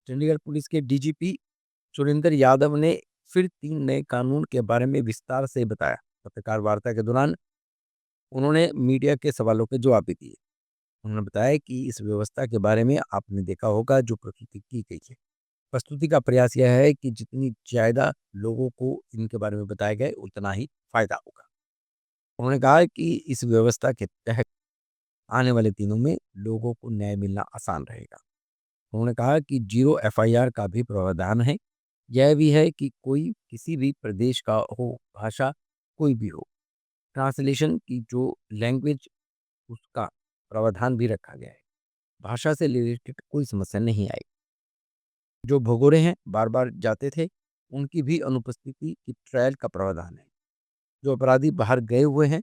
Chandigarh police के DGP Surendra Yadav ने फिर 3 नए कानून के बारे में विस्तार से बताया। पत्रकार वार्ता के दौरान उन्होंने मीडिया के सवालों के जवाब भी दिए। उन्होंने बताया कि इस व्यवस्था के बारे में आपने देखा होगा जो प्रस्तुति की गई है। प्रस्तुति का प्रयास यह है कि जितनी ज़्यादा लोगों को इनके बारे में बताया गया उतना ही फायदा होगा। उन्होंने कहा कि इस व्यवस्था के तहत आने वाले दिनों में लोगों को न्याय मिलना आसान रहेगा। उन्होंने कहा कि जीरो एफआईआर का भी प्रावधान है। यह भी है कि कोई किसी भी प्रदेश का हो, भाषा कोई भी हो, ट्रांसलेशन की जो लैंग्वेज उसका प्रावधान भी रखा गया है। भाषा से रिलेटेड कोई समस्या नहीं आएगी। जो भगोड़े हैं बार-बार जाते थे, उनकी भी अनुपस्थिति की ट्रायल का प्रावधान है। जो अपराधी बाहर गए हुए हैं,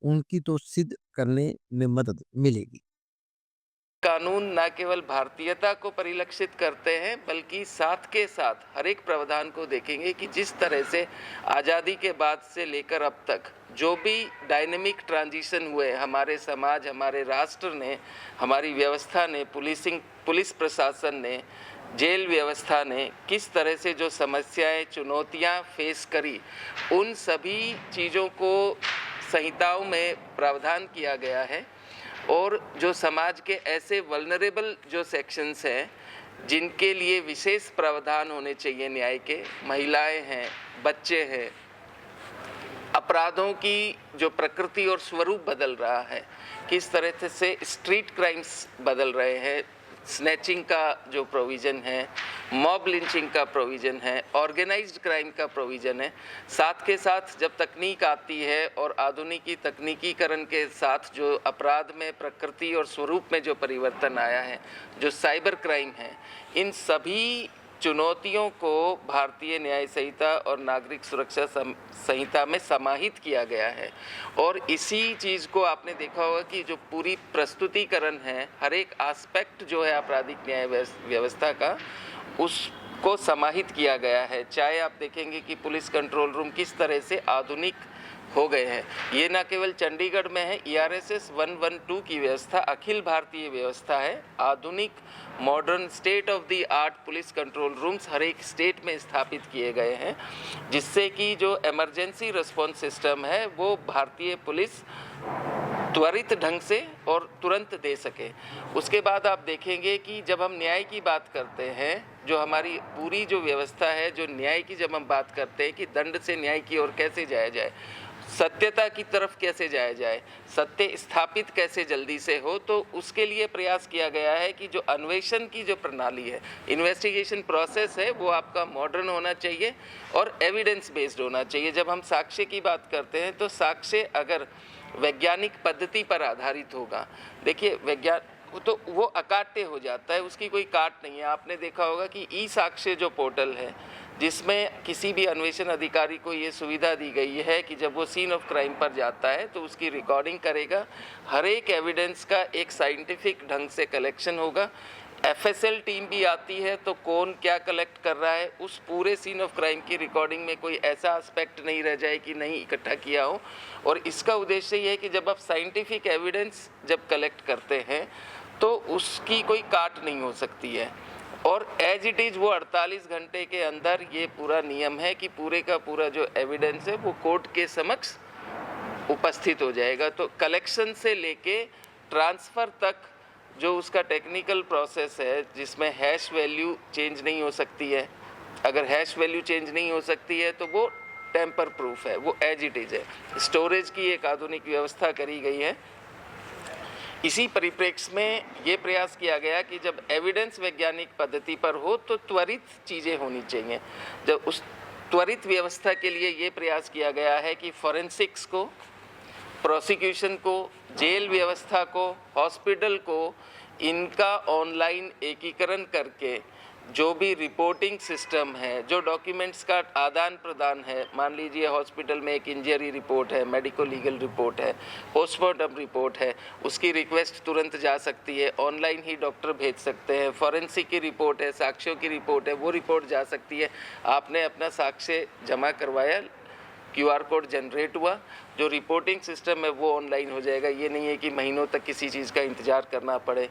उनकी तो सिद्ध करने में मदद मिलेगी। कानून न केवल भारतीयता को परिलक्षित करते हैं बल्कि साथ के साथ हर एक प्रावधान को देखेंगे कि जिस तरह से आज़ादी के बाद से लेकर अब तक जो भी डायनेमिक ट्रांजिशन हुए हमारे समाज, हमारे राष्ट्र ने, हमारी व्यवस्था ने, पुलिस प्रशासन ने, जेल व्यवस्था ने किस तरह से जो समस्याएं, चुनौतियां फेस करी, उन सभी चीज़ों को संहिताओं में प्रावधान किया गया है। और जो समाज के ऐसे वल्नरेबल जो सेक्शंस हैं जिनके लिए विशेष प्रावधान होने चाहिए न्याय के, महिलाएं हैं, बच्चे हैं, अपराधों की जो प्रकृति और स्वरूप बदल रहा है, किस तरह से स्ट्रीट क्राइम्स बदल रहे हैं, स्नैचिंग का जो प्रोविज़न है, मॉब लिंचिंग का प्रोविज़न है, ऑर्गेनाइज्ड क्राइम का प्रोविज़न है। साथ के साथ जब तकनीक आती है और आधुनिकी तकनीकीकरण के साथ जो अपराध में प्रकृति और स्वरूप में जो परिवर्तन आया है, जो साइबर क्राइम है, इन सभी चुनौतियों को भारतीय न्याय संहिता और नागरिक सुरक्षा संहिता में समाहित किया गया है। और इसी चीज़ को आपने देखा होगा कि जो पूरी प्रस्तुतिकरण है, हर एक एस्पेक्ट जो है आपराधिक न्याय व्यवस्था का, उसको समाहित किया गया है। चाहे आप देखेंगे कि पुलिस कंट्रोल रूम किस तरह से आधुनिक हो गए हैं। ये न केवल चंडीगढ़ में है, ERSS 112 की व्यवस्था अखिल भारतीय व्यवस्था है। आधुनिक modern state of the art police control rooms हर एक स्टेट में स्थापित किए गए हैं, जिससे कि जो इमरजेंसी रिस्पॉन्स सिस्टम है वो भारतीय पुलिस त्वरित ढंग से और तुरंत दे सके। उसके बाद आप देखेंगे कि जब हम न्याय की बात करते हैं, जो हमारी पूरी जो व्यवस्था है, जो न्याय की जब हम बात करते हैं कि दंड से न्याय की ओर कैसे जाया जाए, सत्यता की तरफ कैसे जाया जाए, सत्य स्थापित कैसे जल्दी से हो, तो उसके लिए प्रयास किया गया है कि जो अन्वेषण की जो प्रणाली है, इन्वेस्टिगेशन प्रोसेस है, वो आपका मॉडर्न होना चाहिए और एविडेंस बेस्ड होना चाहिए। जब हम साक्ष्य की बात करते हैं तो साक्ष्य अगर वैज्ञानिक पद्धति पर आधारित होगा, देखिए तो वो अकाट्य हो जाता है, उसकी कोई काट नहीं है। आपने देखा होगा कि ई साक्ष्य जो पोर्टल है, जिसमें किसी भी अन्वेषण अधिकारी को ये सुविधा दी गई है कि जब वो सीन ऑफ क्राइम पर जाता है तो उसकी रिकॉर्डिंग करेगा, हर एक एविडेंस का एक साइंटिफिक ढंग से कलेक्शन होगा। FSL टीम भी आती है तो कौन क्या कलेक्ट कर रहा है, उस पूरे सीन ऑफ क्राइम की रिकॉर्डिंग में कोई ऐसा एस्पेक्ट नहीं रह जाए कि नहीं इकट्ठा किया हो। और इसका उद्देश्य ये है कि जब आप साइंटिफिक एविडेंस जब कलेक्ट करते हैं तो उसकी कोई काट नहीं हो सकती है। और एज इट इज़ वो 48 घंटे के अंदर ये पूरा नियम है कि पूरे का पूरा जो एविडेंस है वो कोर्ट के समक्ष उपस्थित हो जाएगा। तो कलेक्शन से लेके ट्रांसफ़र तक जो उसका टेक्निकल प्रोसेस है, जिसमें हैश वैल्यू चेंज नहीं हो सकती है, अगर हैश वैल्यू चेंज नहीं हो सकती है तो वो टेम्पर प्रूफ है, वो एज इट इज़ है। स्टोरेज की एक आधुनिक व्यवस्था करी गई है। इसी परिप्रेक्ष्य में ये प्रयास किया गया कि जब एविडेंस वैज्ञानिक पद्धति पर हो तो त्वरित चीज़ें होनी चाहिए। जब उस त्वरित व्यवस्था के लिए ये प्रयास किया गया है कि फॉरेंसिक्स को, प्रोसिक्यूशन को, जेल व्यवस्था को, हॉस्पिटल को, इनका ऑनलाइन एकीकरण करके जो भी रिपोर्टिंग सिस्टम है, जो डॉक्यूमेंट्स का आदान प्रदान है, मान लीजिए हॉस्पिटल में एक इंजरी रिपोर्ट है, मेडिको लीगल रिपोर्ट है, पोस्टमार्टम रिपोर्ट है, उसकी रिक्वेस्ट तुरंत जा सकती है, ऑनलाइन ही डॉक्टर भेज सकते हैं। फॉरेंसिक की रिपोर्ट है, साक्ष्यों की रिपोर्ट है, वो रिपोर्ट जा सकती है। आपने अपना साक्ष्य जमा करवाया, QR कोड जनरेट हुआ, जो रिपोर्टिंग सिस्टम है वो ऑनलाइन हो जाएगा। ये नहीं है कि महीनों तक किसी चीज़ का इंतज़ार करना पड़े।